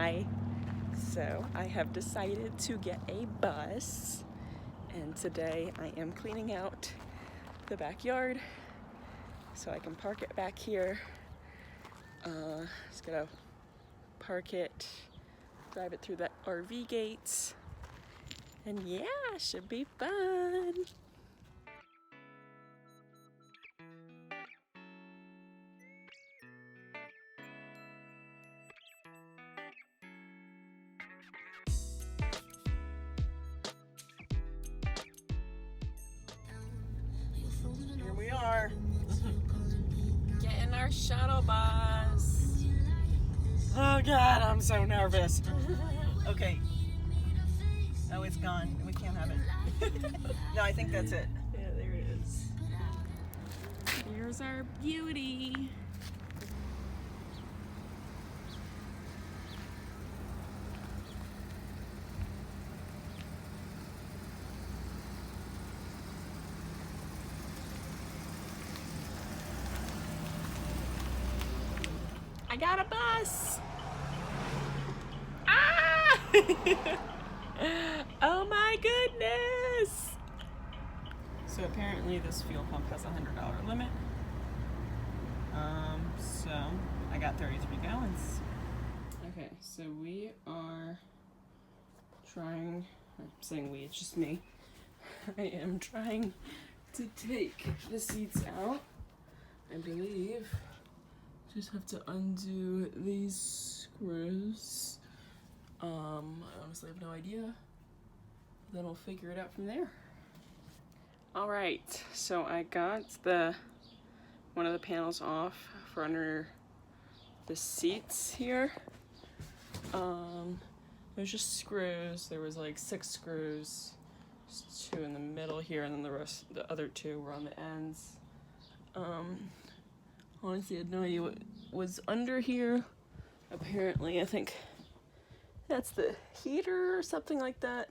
Hi. So I have decided to get a bus, and today I am cleaning out the backyard so I can park it back here. Just gotta park it, drive it through the RV gates, and yeah, should be fun. Here we are, getting our shuttle bus. Oh God, I'm so nervous. Okay. Oh, it's gone. We can't have it. No, I think that's it. Yeah, there it is. Here's our beauty. I got a bus. Ah! Oh my goodness. So apparently this fuel pump has a $100 limit. So I got 33 gallons. Okay, so we are trying, I'm saying we, it's just me. I am trying to take the seats out, I believe. Just have to undo these screws. I honestly have no idea. Then we'll figure it out from there. All right, so I got one of the panels off for under the seats here. There's just screws. There was like 6 screws, just 2 in the middle here, and then the other 2 were on the ends. Honestly, I had no idea what was under here. Apparently, I think that's the heater or something like that.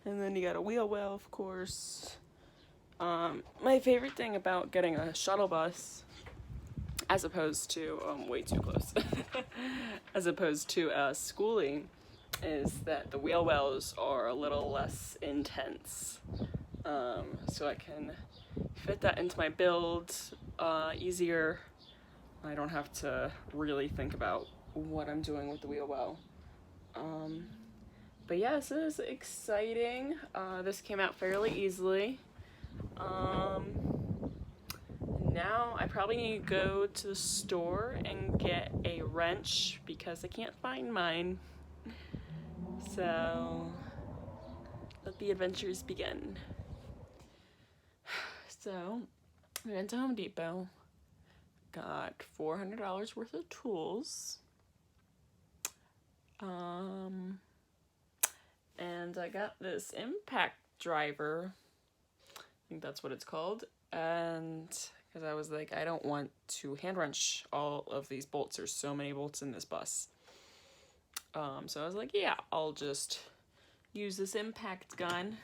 And then you got a wheel well, of course. My favorite thing about getting a shuttle bus, as opposed to, way too close, as opposed to schooling, is that the wheel wells are a little less intense. So I can fit that into my build easier. I don't have to really think about what I'm doing with the wheel well. But yeah, this is exciting. This came out fairly easily. Now I probably need to go to the store and get a wrench because I can't find mine. So let the adventures begin. So we went to Home Depot, got $400 worth of tools. And I got this impact driver. I think that's what it's called. And because I was like, I don't want to hand wrench all of these bolts. There's so many bolts in this bus. So I was like, yeah, I'll just use this impact gun.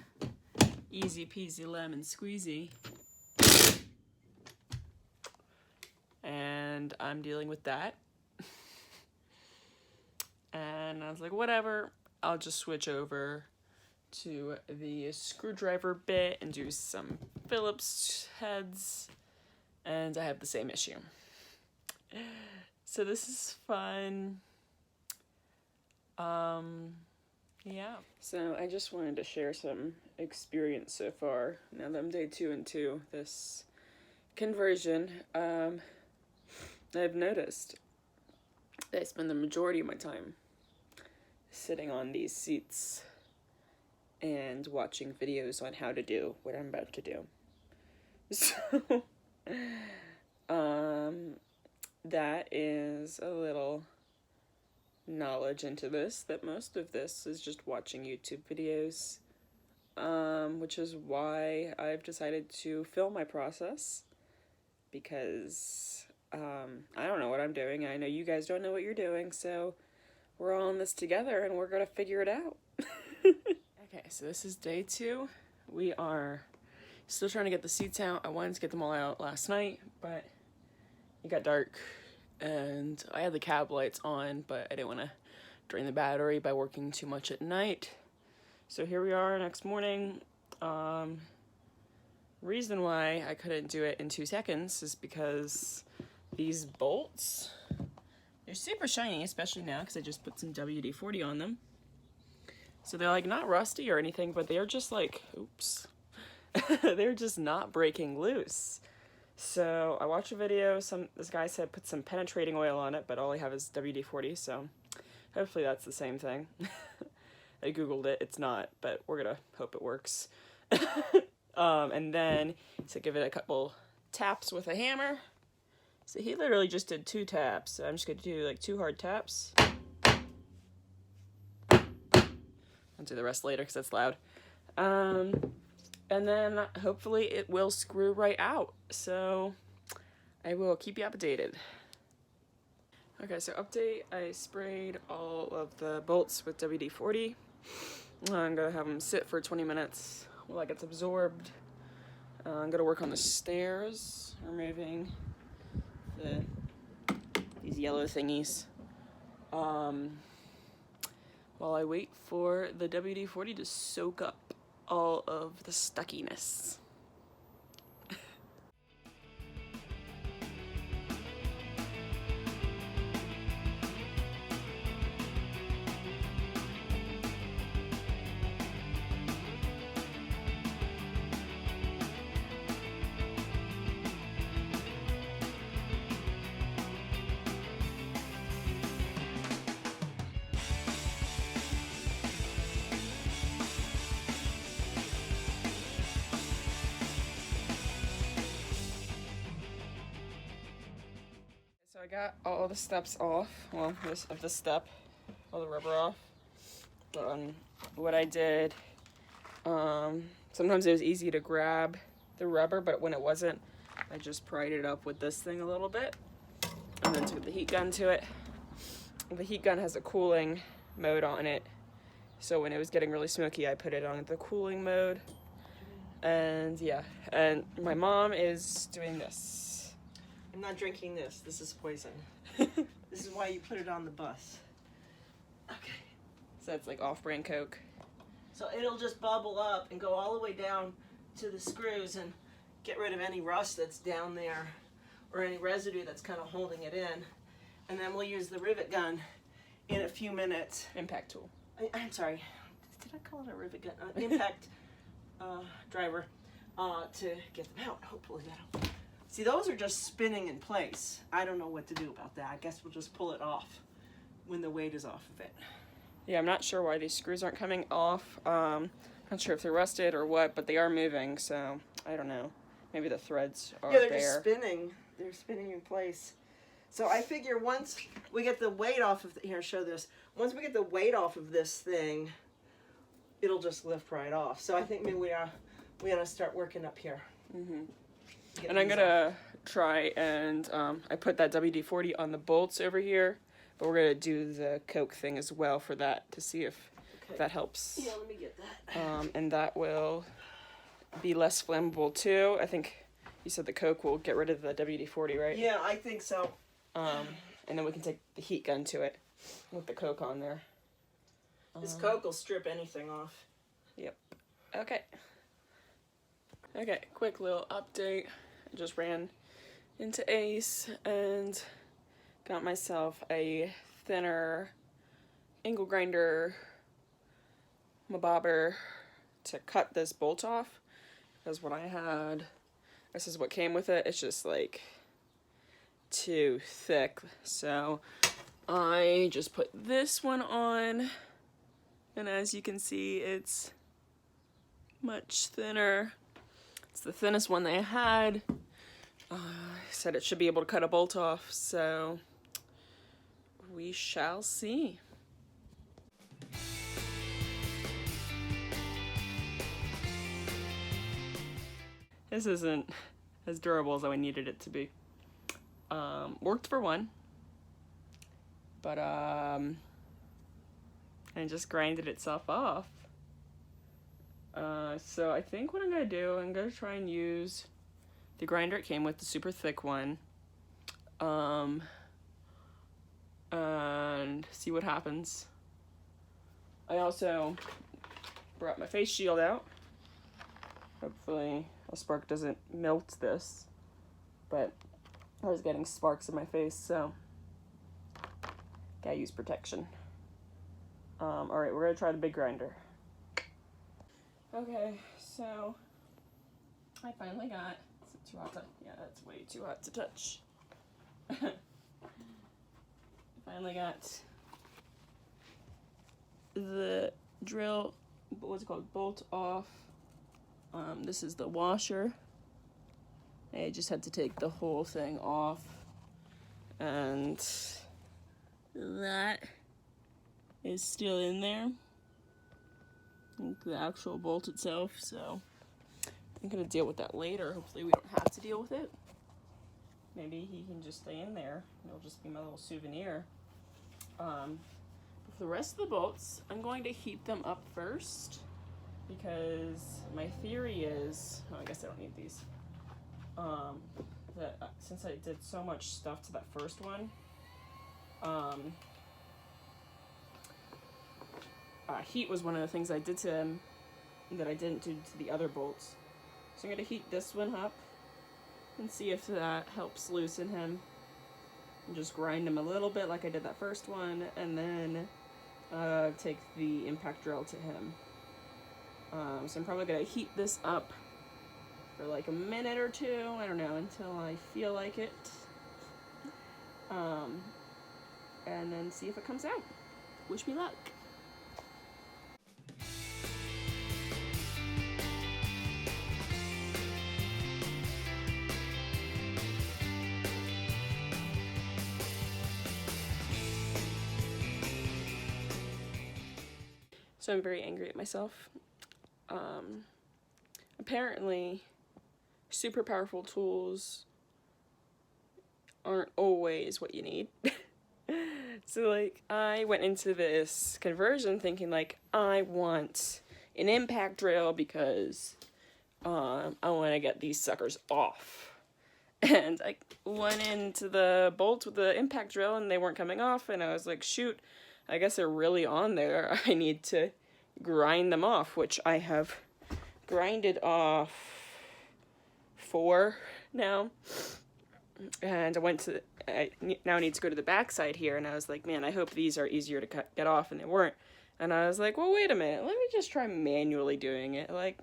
Easy peasy lemon squeezy. And I'm dealing with that. And I was like, whatever, I'll just switch over to the screwdriver bit and do some Phillips heads, and I have the same issue. So this is fun. Yeah. So I just wanted to share some experience so far. Now that I'm day 2 into this conversion, I've noticed that I spend the majority of my time sitting on these seats and watching videos on how to do what I'm about to do. So, that is a little knowledge into this, that most of this is just watching YouTube videos, which is why I've decided to film my process, because I don't know what I'm doing. I know you guys don't know what you're doing, so we're all in this together and we're gonna figure it out. Okay, so this is day 2. We are still trying to get the seats out. I wanted to get them all out last night, but it got dark and I had the cab lights on, but I didn't want to drain the battery by working too much at night. So here we are next morning. Reason why I couldn't do it in 2 seconds is because these bolts, they're super shiny, especially now because I just put some WD-40 on them. So they're like not rusty or anything, but they're just like, oops, they're just not breaking loose. So I watched a video, this guy said put some penetrating oil on it, but all I have is WD-40, so hopefully that's the same thing. I googled it, it's not, but we're gonna hope it works. And then so give it a couple taps with a hammer. So he literally just did 2 taps, so I'm just gonna do like 2 hard taps. I'll do the rest later because that's loud. And then hopefully it will screw right out. So I will keep you updated. Okay, so update, I sprayed all of the bolts with WD-40. I'm gonna have them sit for 20 minutes while it gets absorbed. I'm gonna work on the stairs, removing these yellow thingies. While I wait for the WD-40 to soak up all of the stuckiness. So I got all the steps off, well, this step, all the rubber off. What I did, sometimes it was easy to grab the rubber, but when it wasn't, I just pried it up with this thing a little bit, and then took the heat gun to it. The heat gun has a cooling mode on it, so when it was getting really smoky, I put it on the cooling mode. And yeah, and my mom is doing this. I'm not drinking this. This is poison. This is why you put it on the bus. Okay. So it's like off-brand Coke. So it'll just bubble up and go all the way down to the screws and get rid of any rust that's down there or any residue that's kind of holding it in. And then we'll use the rivet gun in a few minutes. Impact tool. I'm sorry. Did I call it a rivet gun? Impact driver to get them out. Hopefully that'll... See, those are just spinning in place. I don't know what to do about that. I guess we'll just pull it off when the weight is off of it. Yeah, I'm not sure why these screws aren't coming off. Not sure if they're rusted or what, but they are moving, so I don't know. Maybe the threads are Yeah, they're bare. just spinning. They're spinning in place. So I figure once we get the weight off of here, show this. Once we get the weight off of this thing, it'll just lift right off. So I think maybe we ought to start working up here. Mm-hmm. And I'm gonna try and I put that WD-40 on the bolts over here, but we're gonna do the Coke thing as well for that to see if that helps. Yeah, let me get that. And that will be less flammable too. I think you said the Coke will get rid of the WD-40, right? Yeah, I think so. And then we can take the heat gun to it with the Coke on there. This Coke will strip anything off. Yep. Okay. Okay, quick little update. I just ran into Ace and got myself a thinner angle grinder, my bobber, to cut this bolt off, because what I had, this is what came with it, it's just like too thick. So I just put this one on, and as you can see, it's much thinner. It's the thinnest one they had. I said it should be able to cut a bolt off, so we shall see. This isn't as durable as I needed it to be. Worked for one, but and just grinded itself off. So I think what I'm gonna do, I'm gonna try and use the grinder it came with, the super thick one, and see what happens. I also brought my face shield out. Hopefully a spark doesn't melt this, but I was getting sparks in my face, so gotta use protection. Alright, we're gonna try the big grinder. Okay, so I finally got, is it too hot to, yeah, that's way too hot to touch. Finally got the drill, what's it called, bolt off. This is the washer. I just had to take the whole thing off, and that is still in there, like the actual bolt itself, so I'm gonna deal with that later. Hopefully we don't have to deal with it. Maybe he can just stay in there. It'll just be my little souvenir. For the rest of the bolts, I'm going to heat them up first, because my theory is, oh, I guess I don't need these, that since I did so much stuff to that first one, heat was one of the things I did to him that I didn't do to the other bolts. So I'm going to heat this one up and see if that helps loosen him. And just grind him a little bit like I did that first one, and then take the impact drill to him. So I'm probably going to heat this up for like a minute or two, I don't know, until I feel like it. And then see if it comes out. Wish me luck. So I'm very angry at myself. Apparently, super powerful tools aren't always what you need. So, like, I went into this conversion thinking, like, I want an impact drill because I want to get these suckers off. And I went into the bolts with the impact drill and they weren't coming off, and I was like, shoot, I guess they're really on there. I need to grind them off, which I have grinded off 4 now. And I now need to go to the back side here, and I was like, man, I hope these are easier to get off, and they weren't. And I was like, well, wait a minute, let me just try manually doing it, like,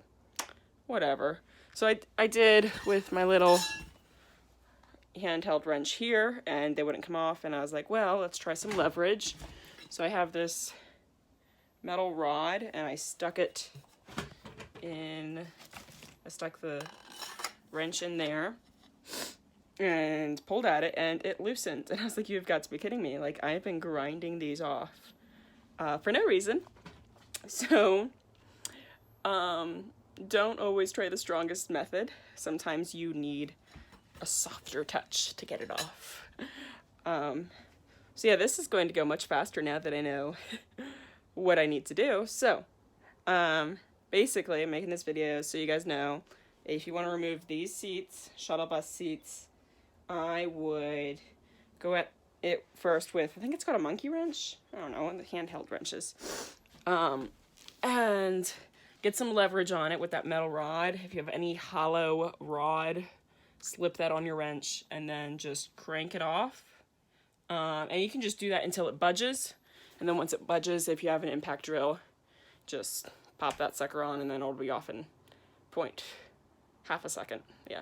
whatever. So I did with my little handheld wrench here, and they wouldn't come off, and I was like, well, let's try some leverage. So I have this metal rod, and I stuck the wrench in there and pulled at it, and it loosened. And I was like, you've got to be kidding me. Like, I've been grinding these off for no reason. So don't always try the strongest method. Sometimes you need a softer touch to get it off. So yeah, this is going to go much faster now that I know what I need to do. So basically, I'm making this video so you guys know, if you want to remove these seats, shuttle bus seats, I would go at it first with, I think it's called a monkey wrench? I don't know, one of the handheld wrenches. And get some leverage on it with that metal rod. If you have any hollow rod, slip that on your wrench and then just crank it off. And you can just do that until it budges. And then once it budges, if you have an impact drill, just pop that sucker on and then it'll be off in half a second. Yeah.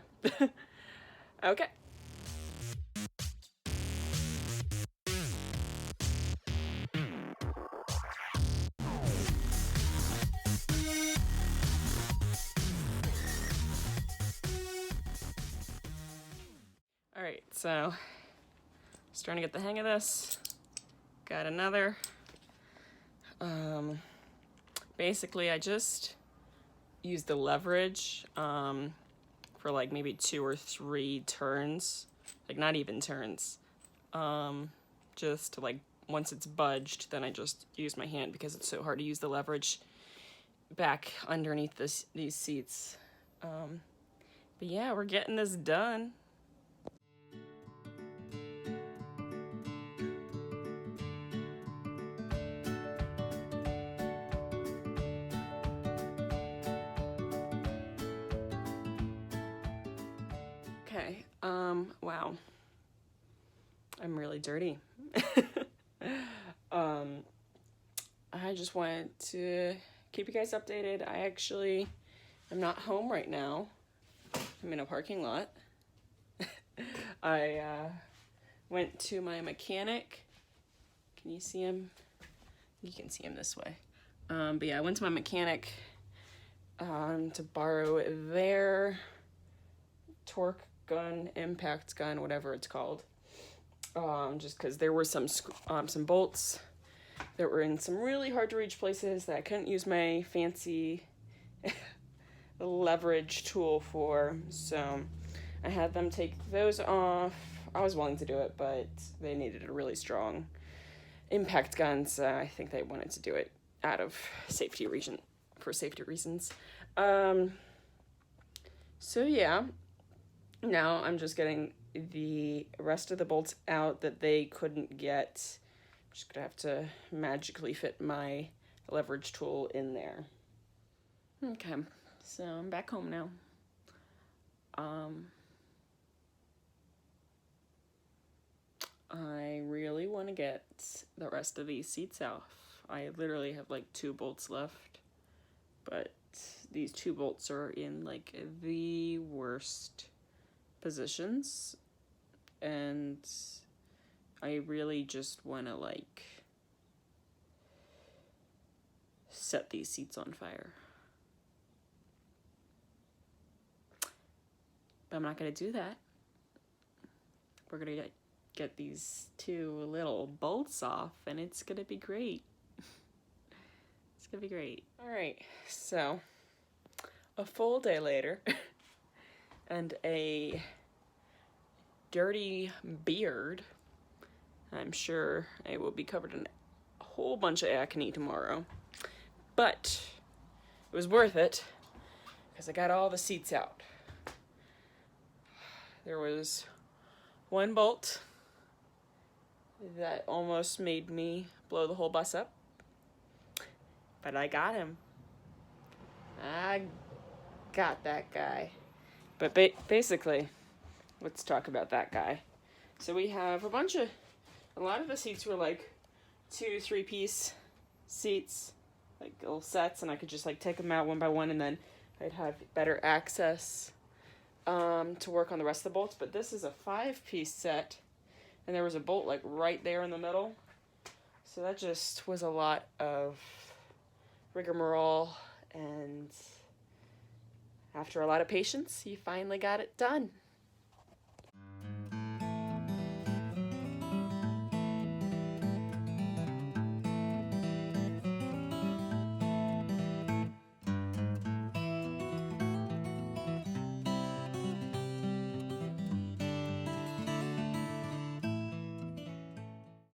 Okay. Alright, so starting to get the hang of this. Got another. Basically, I just used the leverage for like maybe 2 or 3 turns, like not even turns. Just to, like, once it's budged, then I just use my hand because it's so hard to use the leverage back underneath these seats. But yeah, we're getting this done. Okay, wow. I'm really dirty. I just wanted to keep you guys updated. I actually am not home right now. I'm in a parking lot. I went to my mechanic. Can you see him? You can see him this way. But yeah, I went to my mechanic to borrow their torque gun, impact gun, whatever it's called. Just because there were some bolts that were in some really hard to reach places that I couldn't use my fancy leverage tool for. So I had them take those off. I was willing to do it, but they needed a really strong impact gun, so I think they wanted to do it out of safety reasons. So yeah, now I'm just getting the rest of the bolts out that they couldn't get. I'm just gonna have to magically fit my leverage tool in there. Okay, so I'm back home now. I really want to get the rest of these seats off. I literally have like 2 bolts left, but these 2 bolts are in like the worst positions, and I really just want to like set these seats on fire. But I'm not going to do that. We're going to get these 2 little bolts off, and it's going to be great. It's going to be great. All right, so a full day later and a dirty beard. I'm sure I will be covered in a whole bunch of acne tomorrow, but it was worth it because I got all the seats out. There was 1 bolt that almost made me blow the whole bus up, but I got him. I got that guy. But basically, let's talk about that guy. So we have a lot of the seats were like 2 3-piece seats, like little sets, and I could just like take them out one by one, and then I'd have better access to work on the rest of the bolts. But this is a 5-piece set, and there was a bolt like right there in the middle, so that just was a lot of rigmarole, and after a lot of patience, he finally got it done.